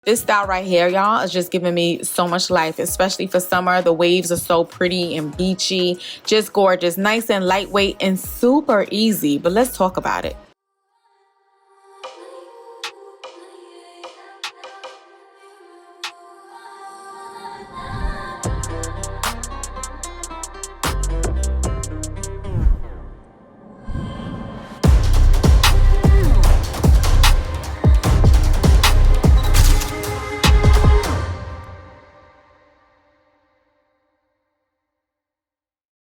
This style right here, y'all, is just giving me so much life, especially for summer. The waves are so pretty and beachy, just gorgeous, nice and lightweight and super easy. But let's talk about it.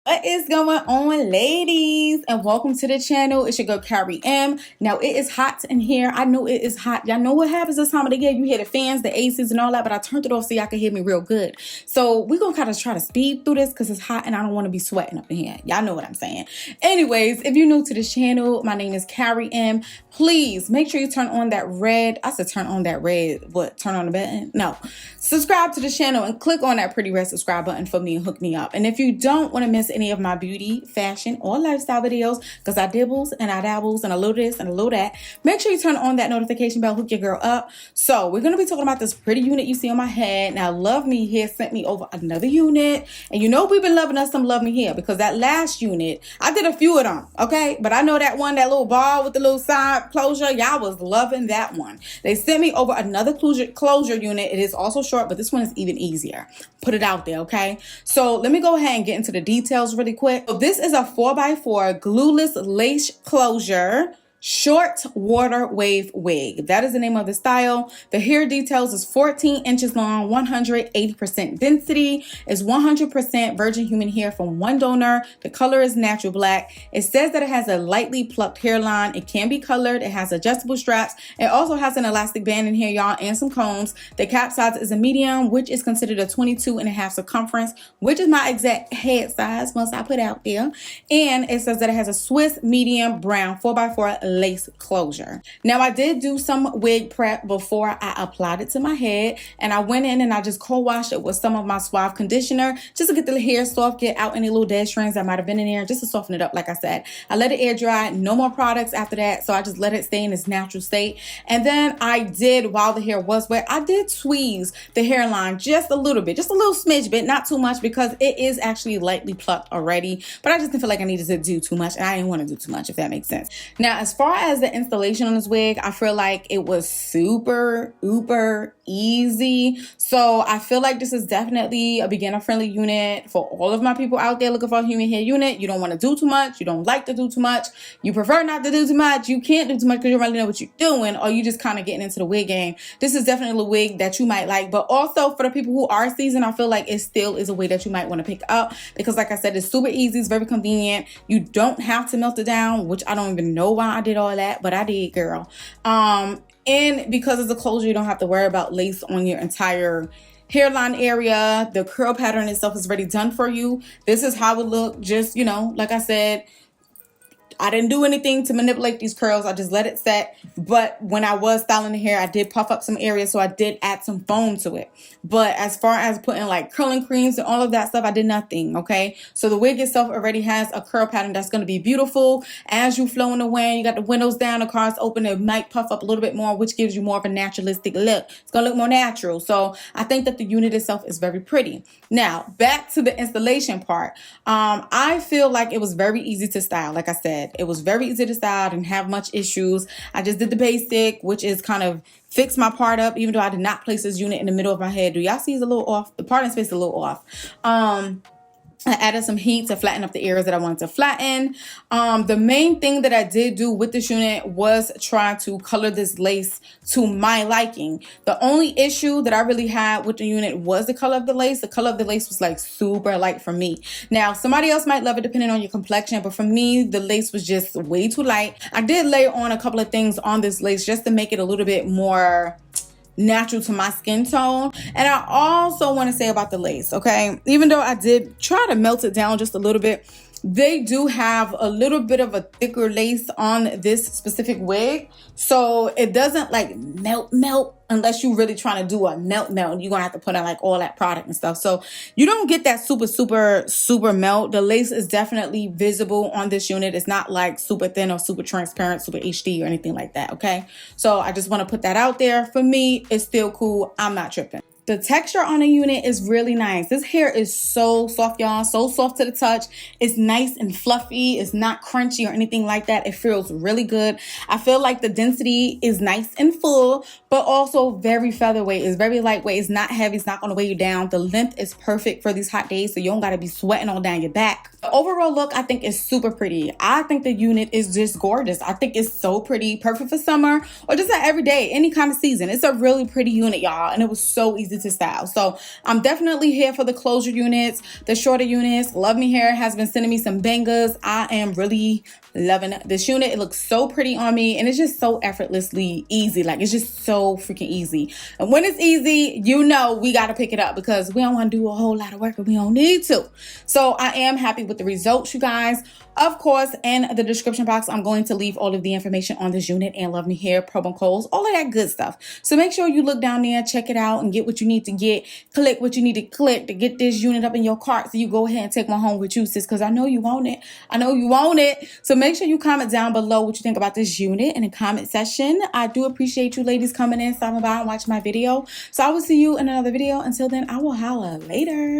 What is going on, ladies, and welcome to the channel. It's your girl Carrie M. Now it is hot in here. I know it is hot. Y'all know what happens this time of the year. You hear the fans, the ACs and all that, but I turned it off so y'all can hear me real good. So we're gonna kind of try to speed through this because it's hot and I don't want to be sweating up in here. Y'all know what I'm saying. Anyways, if you're new to this channel, my name is Carrie M. Please make sure you turn on that red. I said turn on that red. What? Turn on the button? No. Subscribe to the channel and click on that pretty red subscribe button for me and hook me up. And if you don't want to miss any of my beauty, fashion, or lifestyle videos, because I dibbles and I dabbles and a little this and a little that, make sure you turn on that notification bell, hook your girl up. So we're going to be talking about this pretty unit you see on my head. Now, LuvMeHair sent me over another unit. And you know we've been loving us some LuvMeHair because that last unit, I did a few of them, okay? But I know that one, that little ball with the little side closure, y'all was loving that one. They sent me over another closure unit. It is also short, but this one is even easier. Put it out there, okay? So let me go ahead and get into the details really quick. So this is a 4x4 glueless lace closure short water wave wig. That is the name of the style. The hair details is 14 inches long, 180% density, is 100% virgin human hair from one donor. The color is natural black. It says that it has a lightly plucked hairline. It can be colored. It has adjustable straps. It also has an elastic band in here, y'all, and some combs. The cap size is a medium, which is considered a 22.5 circumference, which is my exact head size once I put out there. And it says that it has a Swiss medium brown 4x4 lace closure. Now I did do some wig prep before I applied it to my head, and I went in and I just co-washed it with some of my Suave conditioner just to get the hair soft, get out any little dead strands that might have been in there, just to soften it up. Like I said, I let it air dry, no more products after that, so I just let it stay in its natural state. And then I did, while the hair was wet, I did tweeze the hairline just a little bit, just a little smidge bit, not too much, because it is actually lightly plucked already, but I just didn't feel like I needed to do too much, and I didn't want to do too much, if that makes sense. Now, as far as the installation on this wig, I feel like it was super easy. So I feel like this is definitely a beginner friendly unit for all of my people out there looking for a human hair unit. You don't want to do too much. You don't like to do too much. You prefer not to do too much. You can't do too much because you don't really know what you're doing, or you just kind of getting into the wig game. This is definitely a wig that you might like, but also for the people who are seasoned, I feel like it still is a wig that you might want to pick up because, like I said, it's super easy. It's very convenient. You don't have to melt it down, which I don't even know why I did all that, but I did, girl. And because it's a closure, you don't have to worry about lace on your entire hairline area. The curl pattern itself is already done for you. This is how it looked. Just, you know, like I said, I didn't do anything to manipulate these curls. I just let it set. But when I was styling the hair, I did puff up some areas, so I did add some foam to it. But as far as putting like curling creams and all of that stuff, I did nothing, okay? So the wig itself already has a curl pattern that's going to be beautiful. As you flow in the wind, you got the windows down, the car's open, it might puff up a little bit more, which gives you more of a naturalistic look. It's going to look more natural. So I think that the unit itself is very pretty. Now, back to the installation part. I feel like it was very easy to style, like I said. It was very easy to style. I didn't have much issues. I just did the basic, which is kind of fix my part up, even though I did not place this unit in the middle of my head. Do y'all see it's a little off? The parting space is a little off. I added some heat to flatten up the areas that I wanted to flatten. The main thing that I did do with this unit was try to color this lace to my liking. The only issue that I really had with the unit was the color of the lace. The color of the lace was like super light for me. Now, somebody else might love it depending on your complexion, but for me, the lace was just way too light. I did layer on a couple of things on this lace just to make it a little bit more natural to my skin tone. And I also want to say about the lace, okay, even though I did try to melt it down just a little bit, they do have a little bit of a thicker lace on this specific wig, so it doesn't like melt unless you're really trying to do a melt, you're gonna have to put in like all that product and stuff. So you don't get that super melt. The lace is definitely visible on this unit. It's not like super thin or super transparent, super HD or anything like that. Okay, so I just want to put that out there. For me, it's still cool. I'm not tripping. The texture on the unit is really nice. This hair is so soft, y'all. So soft to the touch. It's nice and fluffy. It's not crunchy or anything like that. It feels really good. I feel like the density is nice and full, but also very featherweight. It's very lightweight. It's not heavy. It's not going to weigh you down. The length is perfect for these hot days, so you don't got to be sweating all down your back. The overall look, I think, is super pretty. I think the unit is just gorgeous. I think it's so pretty. Perfect for summer or just like every day, any kind of season. It's a really pretty unit, y'all, and it was so easy to style. So I'm definitely here for the closure units, the shorter units. LuvMeHair has been sending me some bangers. I am really loving this unit. It looks so pretty on me, and it's just so effortlessly easy. Like, it's just so freaking easy. And when it's easy, you know we got to pick it up because we don't want to do a whole lot of work and we don't need to. So I am happy with the results, you guys. Of course, in the description box, I'm going to leave all of the information on this unit and LuvMeHair promo codes, all of that good stuff. So make sure you look down there, check it out, and get what you need to get. Click what you need to click to get this unit up in your cart so you go ahead and take one home with you, sis, because I know you want it. I know you want it. So make sure you comment down below what you think about this unit in the comment section. I do appreciate you ladies coming in, stopping by, and watching my video. So I will see you in another video. Until then, I will holla later.